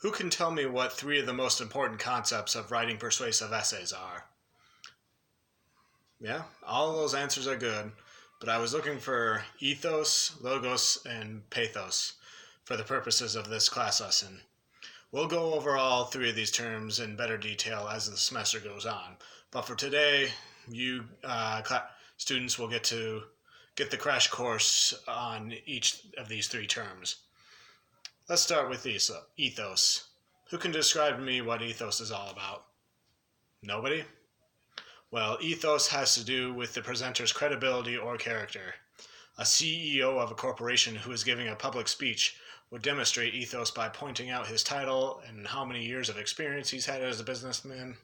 Who can tell me what three of the most important concepts of writing persuasive essays are? Yeah, all of those answers are good, but I was looking for ethos, logos, and pathos for the purposes of this class lesson. We'll go over all three of these terms in better detail as the semester goes on, but for today, you students will get the crash course on each of these three terms. Let's start with ethos. Who can describe to me what ethos is all about? Nobody? Well, ethos has to do with the presenter's credibility or character. A CEO of a corporation who is giving a public speech would demonstrate ethos by pointing out his title and how many years of experience he's had as a businessman.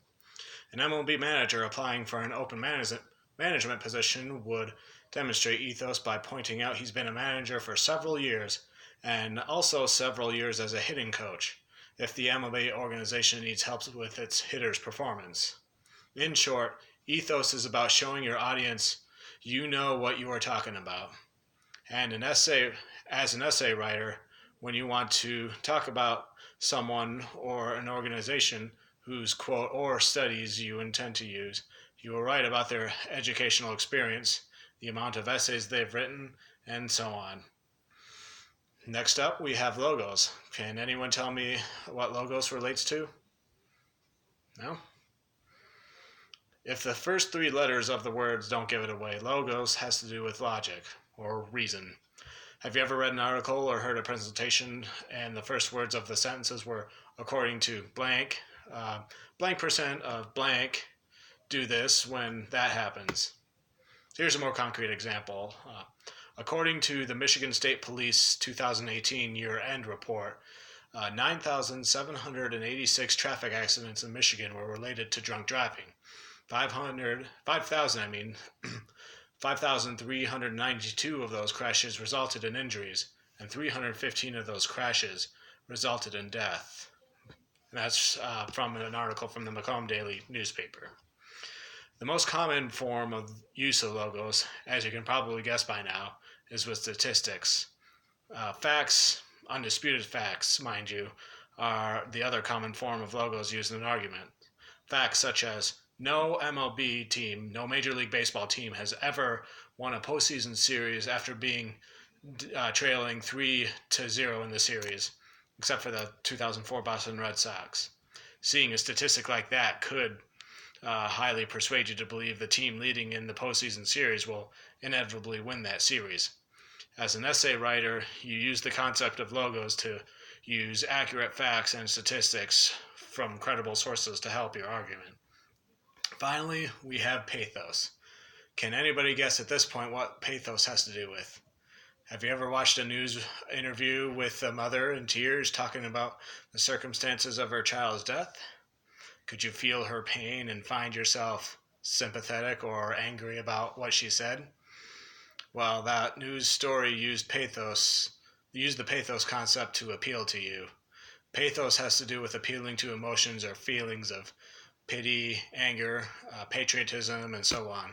An MLB manager applying for an open management position would demonstrate ethos by pointing out he's been a manager for several years and also several years as a hitting coach if the MLB organization needs help with its hitters' performance. In short, ethos is about showing your audience you know what you are talking about. And as an essay writer, when you want to talk about someone or an organization whose quote or studies you intend to use, you will write about their educational experience, the amount of essays they've written, and so on. Next up, we have logos. Can anyone tell me what logos relates to? No? If the first three letters of the words don't give it away, logos has to do with logic or reason. Have you ever read an article or heard a presentation and the first words of the sentences were according to blank, blank percent of blank do this when that happens? Here's a more concrete example. According to the Michigan State Police 2018 year-end report, 9,786 traffic accidents in Michigan were related to drunk driving. 5,392 of those crashes resulted in injuries, and 315 of those crashes resulted in death. And that's from an article from the Macomb Daily newspaper. The most common form of use of logos, as you can probably guess by now, is with statistics. Facts, undisputed facts, mind you, are the other common form of logos used in an argument. Facts such as no MLB team, no Major League Baseball team has ever won a postseason series after being trailing 3-0 in the series, except for the 2004 Boston Red Sox. Seeing a statistic like that could highly persuade you to believe the team leading in the postseason series will inevitably win that series. As an essay writer, you use the concept of logos to use accurate facts and statistics from credible sources to help your argument. Finally, we have pathos. Can anybody guess at this point what pathos has to do with? Have you ever watched a news interview with a mother in tears talking about the circumstances of her child's death? Could you feel her pain and find yourself sympathetic or angry about what she said? Well, that news story used the pathos concept to appeal to you. Pathos has to do with appealing to emotions or feelings of pity, anger, patriotism, and so on.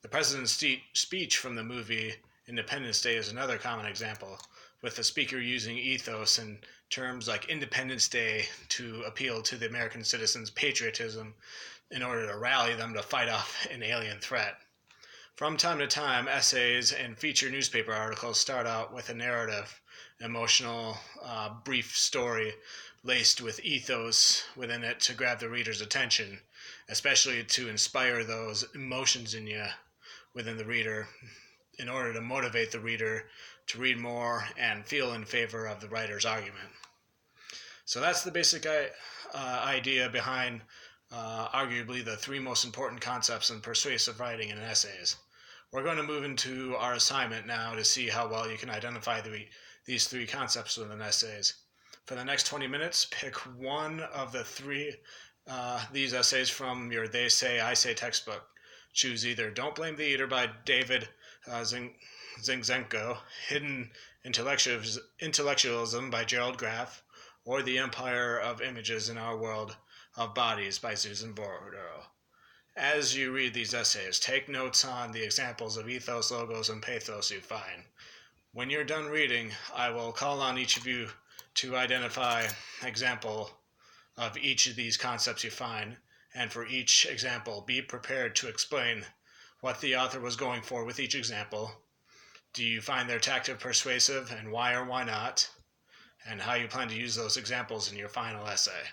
The president's speech from the movie Independence Day is another common example, with the speaker using ethos in terms like Independence Day to appeal to the American citizens' patriotism in order to rally them to fight off an alien threat. From time to time, essays and feature newspaper articles start out with a narrative, emotional, brief story laced with ethos within it to grab the reader's attention, especially to inspire those emotions in you within the reader in order to motivate the reader to read more and feel in favor of the writer's argument. So that's the basic idea behind arguably the three most important concepts in persuasive writing and essays. We're going to move into our assignment now to see how well you can identify these three concepts within essays. For the next 20 minutes, pick one of the three these essays from your They Say, I Say textbook. Choose either Don't Blame the Eater by David Zinczenko, Hidden Intellectualism by Gerald Graff, or The Empire of Images in Our World of Bodies by Susan Bordeaux. As you read these essays, take notes on the examples of ethos, logos, and pathos you find. When you're done reading, I will call on each of you to identify an example of each of these concepts you find, and for each example, be prepared to explain what the author was going for with each example. Do you find their tactic persuasive, and why or why not? And how you plan to use those examples in your final essay.